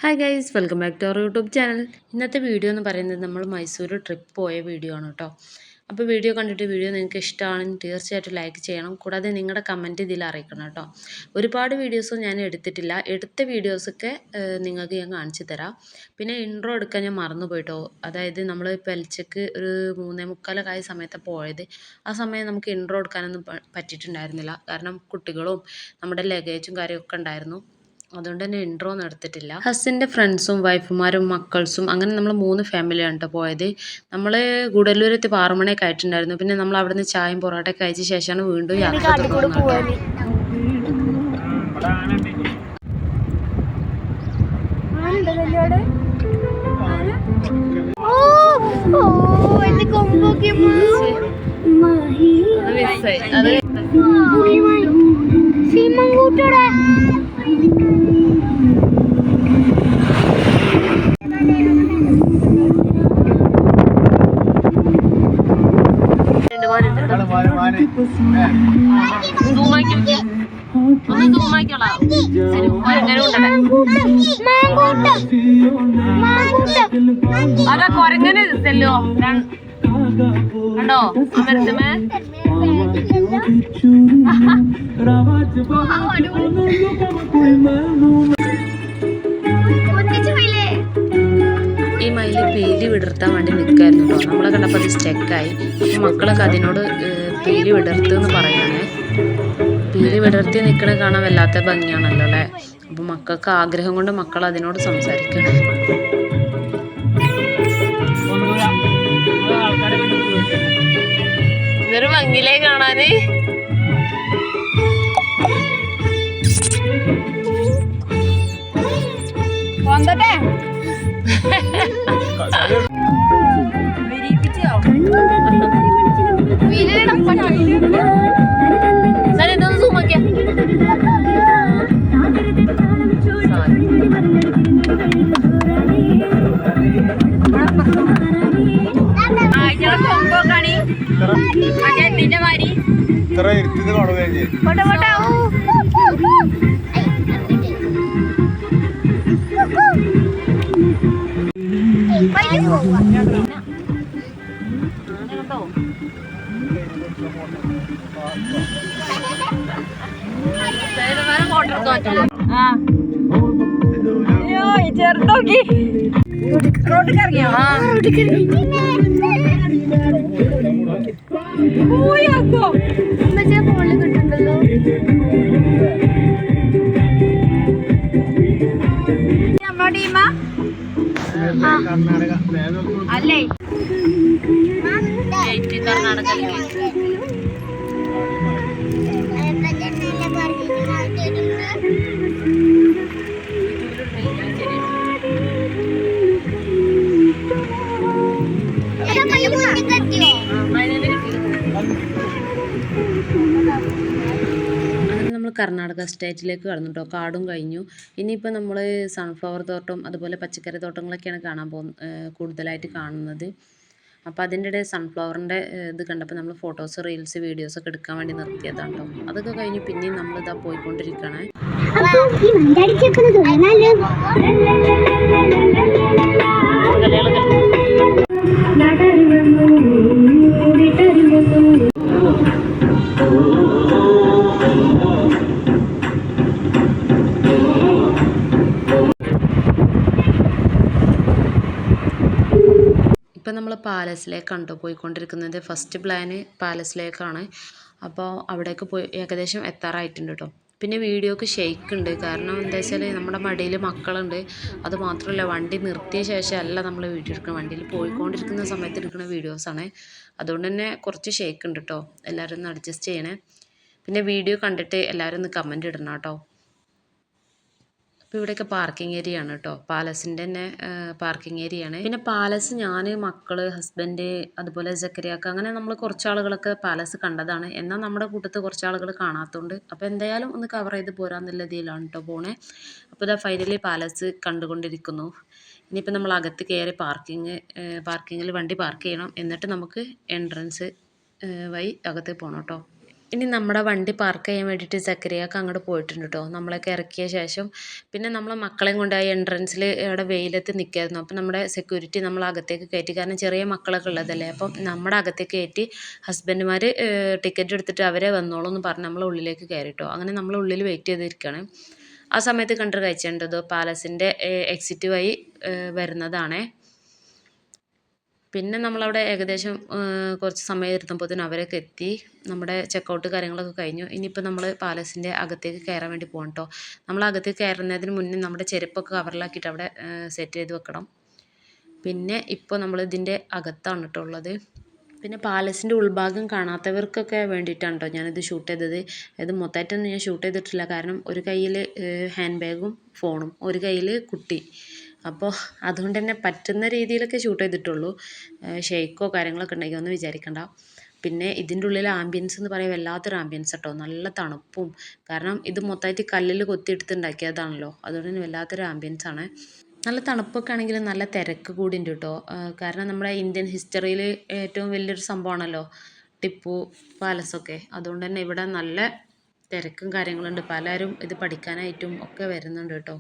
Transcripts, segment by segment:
Hi guys, welcome back to our YouTube channel. ഇന്നത്തെ video എന്ന് പറയുന്നത് നമ്മൾ മൈസൂർ ട്രിപ്പ് പോയ വീഡിയോ ആണ് കേട്ടോ. അപ്പോൾ വീഡിയോ കണ്ടിട്ട് വീഡിയോ നിങ്ങൾക്ക് ഇഷ്ടമാണെങ്കിൽ തീർച്ചയായിട്ടും ലൈക്ക് ചെയ്യണം. കൂടാതെ നിങ്ങളുടെ കമൻറ്റ് ഇതിൽ അറിയിക്കണം കേട്ടോ. ഒരുപാട് വീഡിയോസും ഞാൻ എടുത്തിട്ടില്ല. എടുത്ത വീഡിയോസൊക്കെ നിങ്ങൾക്ക് ഞാൻ കാണിച്ചു തരാം. പിന്നെ ഇൻട്രോ എടുക്കാൻ ഞാൻ മറന്നു പോയിട്ടോ. അതായത് നമ്മൾ പെൽച്ചക്ക് ഒരു 3:45 സമയത്താണ് പോയത്. ആ സമയം നമുക്ക് ഇൻട്രോ എടുക്കാനൊന്നും പറ്റിയിട്ടുണ്ടായിരുന്നില്ല. കാരണം കുട്ടികളും നമ്മുടെ ലഗേജും കാര്യമൊക്കെ ഉണ്ടായിരുന്നു. അതുകൊണ്ട് തന്നെ ഇൻട്രോ ഒന്നും എടുത്തിട്ടില്ല. ഹസ്സിൻ്റെ ഫ്രണ്ട്സും വൈഫുമാരും മക്കൾസും അങ്ങനെ നമ്മൾ 3 ഫാമിലിയാണ് കേട്ടോ പോയത്. നമ്മൾ ഗുഡല്ലൂരെത്തി 6 മണിയൊക്കെ ആയിട്ടുണ്ടായിരുന്നു. പിന്നെ നമ്മൾ അവിടെ നിന്ന് ചായയും പൊറോട്ടയൊക്കെ കഴിച്ച ശേഷമാണ് വീണ്ടും യാത്ര തുടങ്ങുന്നത്. കൊരങ്ങനെ ചെല്ലോ കണ്ടോ അമരത്തുമേ ഈ മയില് പീലി വിടർത്താൻ വേണ്ടി നിൽക്കായിരുന്നു കേട്ടോ. നമ്മളെ കണ്ടപ്പോൾ അത് സ്റ്റെക്കായി. മക്കളൊക്കെ അതിനോട് പീലി വിടർത്തുന്ന് പറയുകയാണേ. പീലി വിടർത്തി നിൽക്കണ കാണാൻ വല്ലാത്ത ഭംഗിയാണല്ലോ അല്ലേ. അപ്പം മക്കൾക്ക് ആഗ്രഹം കൊണ്ട് മക്കൾ അതിനോട് സംസാരിക്കണം. ഇതൊരു ഭംഗിയിലേ കാണാന്. വന്നട്ടെ ഇതൊന്ന് സൂമാക്കിയ ചെറുതോക്കി റോഡിൽ ഇറങ്ങിയോ? ഫോണിൽ കിട്ടുന്നുണ്ടല്ലോ. നമ്മുടെ ടീമ അല്ലേ കർണാടക. കർണാടക സ്റ്റേറ്റിലേക്ക് കടന്നു കേട്ടോ. കാടും കഴിഞ്ഞു. ഇനിയിപ്പോൾ നമ്മൾ സൺഫ്ലവർ തോട്ടം അതുപോലെ പച്ചക്കറി തോട്ടങ്ങളൊക്കെയാണ് കൂടുതലായിട്ട് കാണുന്നത്. അപ്പോൾ അതിൻ്റെ ഇടയിൽ സൺഫ്ലവറിൻ്റെ ഇത് കണ്ടപ്പോൾ നമ്മൾ ഫോട്ടോസ് റീൽസ് വീഡിയോസൊക്കെ എടുക്കാൻ വേണ്ടി നിർത്തിയതാണ് കേട്ടോ. അതൊക്കെ കഴിഞ്ഞ് പിന്നെയും നമ്മളിതാ പോയിക്കൊണ്ടിരിക്കുകയാണ്. ഇപ്പം നമ്മൾ പാലസിലേക്കാണ് കേട്ടോ പോയിക്കൊണ്ടിരിക്കുന്നത്. ഫസ്റ്റ് പ്ലാന് പാലസിലേക്കാണ്. അപ്പോൾ അവിടേക്ക് പോയി ഏകദേശം എത്താറായിട്ടുണ്ട് കേട്ടോ. പിന്നെ വീഡിയോക്ക് ഷെയ്ക്ക് ഉണ്ട്. കാരണം എന്താ വെച്ചാൽ നമ്മുടെ മടിയിൽ മക്കളുണ്ട്. അത് മാത്രമല്ല വണ്ടി നിർത്തിയ ശേഷം അല്ല നമ്മൾ വീഡിയോ എടുക്കണം. വണ്ടിയിൽ പോയിക്കൊണ്ടിരിക്കുന്ന സമയത്ത് എടുക്കുന്ന വീഡിയോസാണ്. അതുകൊണ്ട് തന്നെ കുറച്ച് ഷെയ്ക്ക് ഉണ്ട് കേട്ടോ. എല്ലാവരും ഒന്ന് അഡ്ജസ്റ്റ് ചെയ്യണേ. പിന്നെ വീഡിയോ കണ്ടിട്ട് എല്ലാവരും ഒന്ന് കമൻറ്റ് ഇടണം കേട്ടോ. അപ്പോൾ ഇവിടെയൊക്കെ പാർക്കിംഗ് ഏരിയ ആണ് കേട്ടോ. പാലസിൻ്റെ തന്നെ പാർക്കിംഗ് ഏരിയ ആണ്. പിന്നെ പാലസ് ഞാൻ മക്കൾ ഹസ്ബൻഡ് അതുപോലെ സക്കറിയാക്ക അങ്ങനെ നമ്മൾ കുറച്ച് ആളുകളൊക്കെ പാലസ് കണ്ടതാണ്. എന്നാൽ നമ്മുടെ കൂട്ടത്തിൽ കുറച്ച് ആളുകൾ കാണാത്തതുകൊണ്ട് അപ്പോൾ എന്തായാലും ഒന്ന് കവർ ചെയ്ത് പോരാന്നുള്ള രീതിയിലാണ് കേട്ടോ പോണേ. അപ്പോൾ ഇതാ ഫൈനലി പാലസ് കണ്ടുകൊണ്ടിരിക്കുന്നു. ഇനിയിപ്പോൾ നമ്മൾ അകത്ത് കയറി പാർക്കിങ്ങിൽ വണ്ടി പാർക്ക് ചെയ്യണം. എന്നിട്ട് നമുക്ക് എൻട്രൻസ് വഴി അകത്ത് പോകണം കേട്ടോ. ഇനി നമ്മുടെ വണ്ടി പാർക്ക് ചെയ്യാൻ വേണ്ടിയിട്ട് സക്കരിയാക്ക് അങ്ങോട്ട് പോയിട്ടുണ്ട് കേട്ടോ. നമ്മളൊക്കെ ഇറക്കിയ ശേഷം പിന്നെ നമ്മളെ മക്കളെയും കൊണ്ടായി എൻട്രൻസിൽ അവിടെ വെയിലത്ത് നിൽക്കായിരുന്നു. അപ്പം നമ്മുടെ സെക്യൂരിറ്റി നമ്മൾ അകത്തേക്ക് കയറ്റി, കാരണം ചെറിയ മക്കളൊക്കെ ഉള്ളതല്ലേ. അപ്പം നമ്മുടെ അകത്തേക്ക് കയറ്റി ഹസ്ബൻഡുമാർ ടിക്കറ്റ് എടുത്തിട്ട് അവരെ വന്നോളൂ എന്ന് പറഞ്ഞ് നമ്മൾ ഉള്ളിലേക്ക് കയറി കേട്ടോ. അങ്ങനെ നമ്മൾ ഉള്ളിൽ വെയിറ്റ് ചെയ്തിരിക്കുകയാണ്. ആ സമയത്ത് കണ്ടൊരു കാഴ്ചയുണ്ടത് പാലസിൻ്റെ എക്സിറ്റ് വഴി വരുന്നതാണേ. പിന്നെ നമ്മളവിടെ ഏകദേശം കുറച്ച് സമയം ഇരുന്നപ്പോഴത്തേനും അവരൊക്കെ എത്തി. നമ്മുടെ ചെക്കൗട്ട് കാര്യങ്ങളൊക്കെ കഴിഞ്ഞു. ഇനിയിപ്പോൾ നമ്മൾ പാലസിൻ്റെ അകത്തേക്ക് കയറാൻ വേണ്ടി പോകണം കേട്ടോ. നമ്മൾ അകത്തേക്ക് കയറുന്നതിന് മുന്നേ നമ്മുടെ ചെരുപ്പൊക്കെ കവറിലാക്കിയിട്ട് അവിടെ സെറ്റ് ചെയ്ത് വെക്കണം. പിന്നെ ഇപ്പോൾ നമ്മൾ ഇതിൻ്റെ അകത്താണ് കേട്ടോ ഉള്ളത്. പിന്നെ പാലസിൻ്റെ ഉൾഭാഗം കാണാത്തവർക്കൊക്കെ വേണ്ടിയിട്ടാണ് കേട്ടോ ഞാനിത് ഷൂട്ട് ചെയ്തത്. ഇത് മൊത്തമായിട്ടൊന്നും ഞാൻ ഷൂട്ട് ചെയ്തിട്ടില്ല, കാരണം ഒരു കയ്യിൽ ഹാൻഡ് ബാഗും ഫോണും ഒരു കയ്യിൽ കുട്ടി. അപ്പോൾ അതുകൊണ്ട് തന്നെ പറ്റുന്ന രീതിയിലൊക്കെ ഷൂട്ട് ചെയ്തിട്ടുള്ളൂ. ഷെയ്ക്കോ കാര്യങ്ങളൊക്കെ ഉണ്ടെങ്കിൽ ഒന്നും വിചാരിക്കണ്ട. പിന്നെ ഇതിൻ്റെ ഉള്ളിൽ ആംബിയൻസ് എന്ന് പറയുക വല്ലാത്തൊരു ആംബിയൻസ് കേട്ടോ. നല്ല തണുപ്പും, കാരണം ഇത് മൊത്തമായിട്ട് കല്ലിൽ കൊത്തിയെടുത്ത് ഉണ്ടാക്കിയതാണല്ലോ, അതുകൊണ്ട് തന്നെ വല്ലാത്തൊരു ആംബിയൻസ് ആണ്. നല്ല തണുപ്പൊക്കെ ആണെങ്കിലും നല്ല തിരക്ക് കൂടി ഉണ്ട് കേട്ടോ. കാരണം നമ്മുടെ ഇന്ത്യൻ ഹിസ്റ്ററിയിൽ ഏറ്റവും വലിയൊരു സംഭവമാണല്ലോ ടിപ്പു പാലസൊക്കെ. അതുകൊണ്ട് തന്നെ ഇവിടെ നല്ല തിരക്കും കാര്യങ്ങളുണ്ട്. പലരും ഇത് പഠിക്കാനായിട്ടും ഒക്കെ വരുന്നുണ്ട് കേട്ടോ.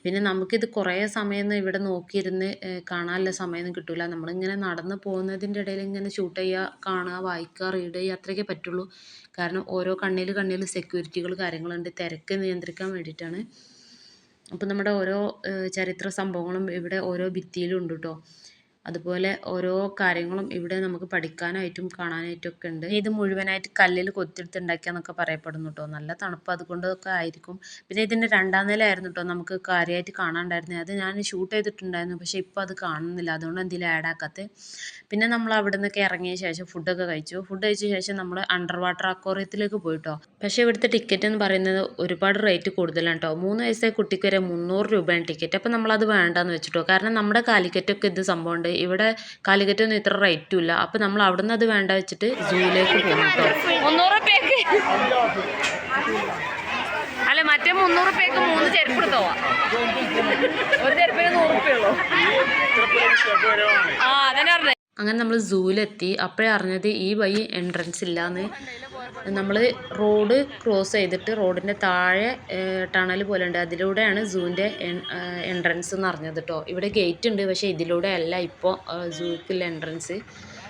പിന്നെ നമുക്കിത് കുറേ സമയമൊന്നും ഇവിടെ നോക്കിയിരുന്ന് കാണാനുള്ള സമയമൊന്നും കിട്ടില്ല. നമ്മളിങ്ങനെ നടന്ന് പോകുന്നതിൻ്റെ ഇടയിൽ ഇങ്ങനെ ഷൂട്ട് ചെയ്യുക, കാണുക, വായിക്കുക, റീഡ് ചെയ്യുക, അത്രയൊക്കെ പറ്റുള്ളൂ. കാരണം ഓരോ കണ്ണിൽ സെക്യൂരിറ്റികൾ കാര്യങ്ങളുണ്ട്, തിരക്ക് നിയന്ത്രിക്കാൻ വേണ്ടിയിട്ടാണ്. അപ്പം നമ്മുടെ ഓരോ ചരിത്ര സംഭവങ്ങളും ഇവിടെ ഓരോ ഭിത്തിയിലും ഉണ്ട് കേട്ടോ. അതുപോലെ ഓരോ കാര്യങ്ങളും ഇവിടെ നമുക്ക് പഠിക്കാനായിട്ടും കാണാനായിട്ടും ഒക്കെ ഉണ്ട്. ഇത് മുഴുവനായിട്ട് കല്ലിൽ കൊത്തിയെടുത്തുണ്ടാക്കിയാന്നൊക്കെ പറയപ്പെടുന്നു കേട്ടോ. നല്ല തണുപ്പ് അതുകൊണ്ടൊക്കെ ആയിരിക്കും. പിന്നെ ഇതിൻ്റെ 2ാം നിലയായിരുന്നു കേട്ടോ നമുക്ക് കാര്യമായിട്ട് കാണാണ്ടായിരുന്നത്. അത് ഞാൻ ഷൂട്ട് ചെയ്തിട്ടുണ്ടായിരുന്നു, പക്ഷേ ഇപ്പോൾ അത് കാണുന്നില്ല, അതുകൊണ്ട് എന്തെങ്കിലും ആഡ് ആക്കാത്തത്. പിന്നെ നമ്മൾ അവിടെ നിന്നൊക്കെ ഇറങ്ങിയ ശേഷം ഫുഡൊക്കെ കഴിച്ചു. ഫുഡ് കഴിച്ച ശേഷം നമ്മൾ അണ്ടർ വാട്ടർ അക്വേറിയത്തിലേക്ക് പോയിട്ടോ. പക്ഷേ ഇവിടുത്തെ ടിക്കറ്റ് എന്ന് പറയുന്നത് ഒരുപാട് റേറ്റ് കൂടുതലാണ് കേട്ടോ. 3 വയസ്സായ കുട്ടിക്ക് വരെ 300 രൂപയാണ് ടിക്കറ്റ്. അപ്പോൾ നമ്മളത് വേണ്ടാന്ന് വെച്ചിട്ടോ, കാരണം നമ്മുടെ കാലിക്കറ്റൊക്കെ ഇത് സംഭവമുണ്ട്. ഇവിടെ കാലിക്കറ്റൊന്നും ഇത്ര റേറ്റും ഇല്ല. അപ്പോൾ നമ്മൾ അവിടെ നിന്ന് അത് വേണ്ട വെച്ചിട്ട് സൂയിലേക്ക് പോകും കേട്ടോ. 300 രൂപയ്ക്ക് അല്ല, മറ്റേ 300 രൂപയ്ക്ക് 3 ചെരുപ്പ് എടുത്തോ. ഒരു ചെരുപ്പിന് 100 രൂപയുള്ളൂ. ആ അതന്നെ അറിഞ്ഞത്. അങ്ങനെ നമ്മൾ സൂവിലെത്തി. അപ്പോഴേ അറിഞ്ഞത് ഈ വഴി എൻട്രൻസ് ഇല്ലയെന്ന്. നമ്മൾ റോഡ് ക്രോസ് ചെയ്തിട്ട് റോഡിൻ്റെ താഴെ ടണൽ പോലെ ഉണ്ട്, അതിലൂടെയാണ് സൂവിൻ്റെ എൻട്രൻസ് എന്ന് അറിഞ്ഞത് കേട്ടോ. ഇവിടെ ഗേറ്റ് ഉണ്ട്, പക്ഷേ ഇതിലൂടെ അല്ല ഇപ്പോൾ സൂക്കുള്ള എൻട്രൻസ്.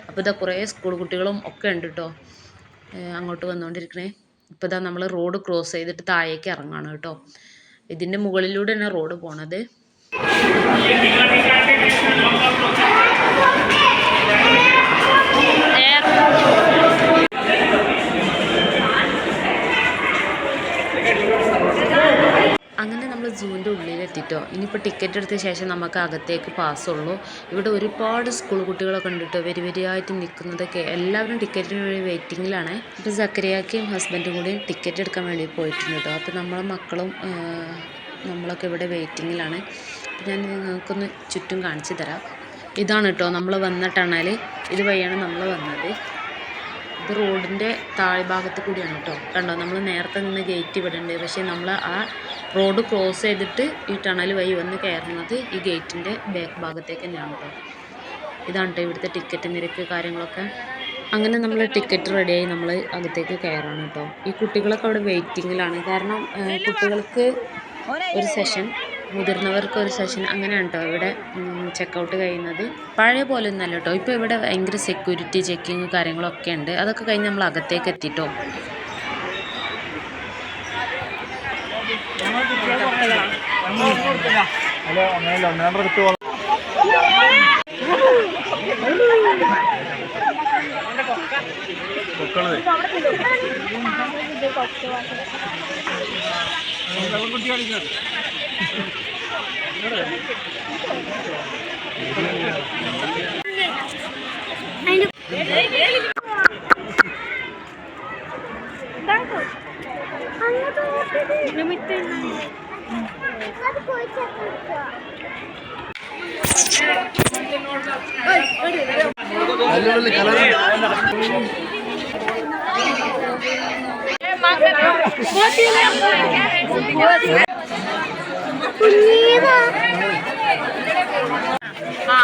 അപ്പോൾ ഇതാ കുറേ സ്കൂൾ കുട്ടികളും ഒക്കെ ഉണ്ട് കേട്ടോ അങ്ങോട്ട് വന്നുകൊണ്ടിരിക്കണേ. ഇപ്പോൾ ഇതാ നമ്മൾ റോഡ് ക്രോസ് ചെയ്തിട്ട് താഴേക്ക് ഇറങ്ങാണ് കേട്ടോ. ഇതിൻ്റെ മുകളിലൂടെയാണ് റോഡ് പോണത്. അങ്ങനെ നമ്മൾ സൂവിൻ്റെ ഉള്ളിലെത്തിട്ടോ. ഇനിയിപ്പോൾ ടിക്കറ്റ് എടുത്ത ശേഷം നമുക്ക് അകത്തേക്ക് പാസ്സുള്ളൂ. ഇവിടെ ഒരുപാട് സ്കൂൾ കുട്ടികളൊക്കെ ഉണ്ട് കേട്ടോ, വരിയായിട്ട് നിൽക്കുന്നതൊക്കെ. എല്ലാവരും ടിക്കറ്റിന് വേണ്ടി വെയിറ്റിങ്ങിലാണ്. ഇപ്പോൾ സക്കരിയാക്കയും ഹസ്ബൻഡും കൂടി ടിക്കറ്റ് എടുക്കാൻ വേണ്ടി പോയിട്ടുണ്ട് കേട്ടോ. അപ്പോൾ നമ്മളെ മക്കളും നമ്മളൊക്കെ ഇവിടെ വെയിറ്റിങ്ങിലാണ്. ഞാൻ നിങ്ങൾക്കൊന്ന് ചുറ്റും കാണിച്ചു തരാം. ഇതാണ് കേട്ടോ നമ്മൾ വന്ന ടണൽ. ഇതുവഴിയാണ് നമ്മൾ വന്നത്. ഇത് റോഡിൻ്റെ താഴ്ഭാഗത്ത് കൂടിയാണ് കേട്ടോ. കണ്ടോ, നമ്മൾ നേരത്തെ നിന്ന് ഗേറ്റ് ഇവിടെ ഉണ്ട്, പക്ഷേ നമ്മൾ ആ റോഡ് ക്രോസ് ചെയ്തിട്ട് ഈ ടണൽ വഴി വന്ന് കയറുന്നത് ഈ ഗേറ്റിൻ്റെ ബാക്ക് ഭാഗത്തേക്ക് തന്നെയാണ് കേട്ടോ. ഇതാണ് കേട്ടോ ഇവിടുത്തെ ടിക്കറ്റ് നിരക്ക് കാര്യങ്ങളൊക്കെ. അങ്ങനെ നമ്മൾ ടിക്കറ്റ് റെഡിയായി നമ്മൾ അകത്തേക്ക് കയറാണ് കേട്ടോ. ഈ കുട്ടികളൊക്കെ അവിടെ വെയിറ്റിങ്ങിലാണ്, കാരണം കുട്ടികൾക്ക് ഒരു സെഷൻ, മുതിർന്നവർക്ക് ഒരു സെഷൻ, അങ്ങനെയാണ് കേട്ടോ ഇവിടെ ചെക്കൗട്ട് കഴിയുന്നത്. പഴയ പോലെ ഒന്നല്ല കേട്ടോ, ഇപ്പോൾ ഇവിടെ ഭയങ്കര സെക്യൂരിറ്റി ചെക്കിങ് കാര്യങ്ങളൊക്കെ ഉണ്ട്. അതൊക്കെ കഴിഞ്ഞ് നമ്മൾ അകത്തേക്ക് എത്തിട്ടോ.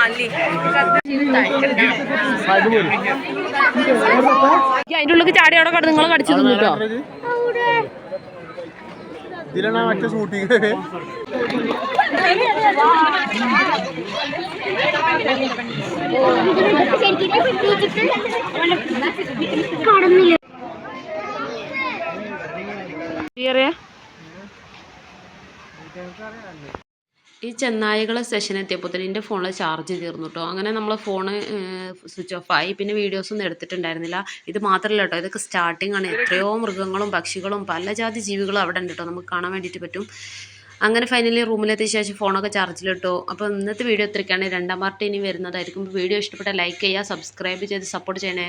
അല്ലി അതിൻ്റെ ഉള്ളിൽ ചാടി അവിടെ കടന്ന് നിങ്ങൾ കടിച്ചു തിന്നു കേട്ടോ. ഇതിലാണ് മറ്റേ ഷൂട്ടിങ്. ഈ ചെന്നായികളെ സെഷൻ എത്തിയപ്പോൾ തന്നെ എൻ്റെ ഫോണിൽ ചാർജ് തീർന്നു കേട്ടോ. അങ്ങനെ നമ്മൾ ഫോണ് സ്വിച്ച് ഓഫ് ആയി. പിന്നെ വീഡിയോസൊന്നും എടുത്തിട്ടുണ്ടായിരുന്നില്ല. ഇത് മാത്രമല്ല കേട്ടോ, ഇതൊക്കെ സ്റ്റാർട്ടിംഗ് ആണ്. എത്രയോ മൃഗങ്ങളും പക്ഷികളും പല ജാതി ജീവികളും അവിടെ ഉണ്ട് കേട്ടോ, നമുക്ക് കാണാൻ വേണ്ടിയിട്ട് പറ്റും. അങ്ങനെ ഫൈനലി റൂമിലെത്തിയ ശേഷം ഫോണൊക്കെ ചാർജിലിട്ടു. അപ്പോൾ ഇന്നത്തെ വീഡിയോ ഇത്രയ്ക്കാണ്. രണ്ടാം പാർട്ട് ഇനി വരുന്നതായിരിക്കും. വീഡിയോ ഇഷ്ടപ്പെട്ടാൽ ലൈക്ക് ചെയ്യുക, സബ്സ്ക്രൈബ് ചെയ്ത് സപ്പോർട്ട് ചെയ്യണേ.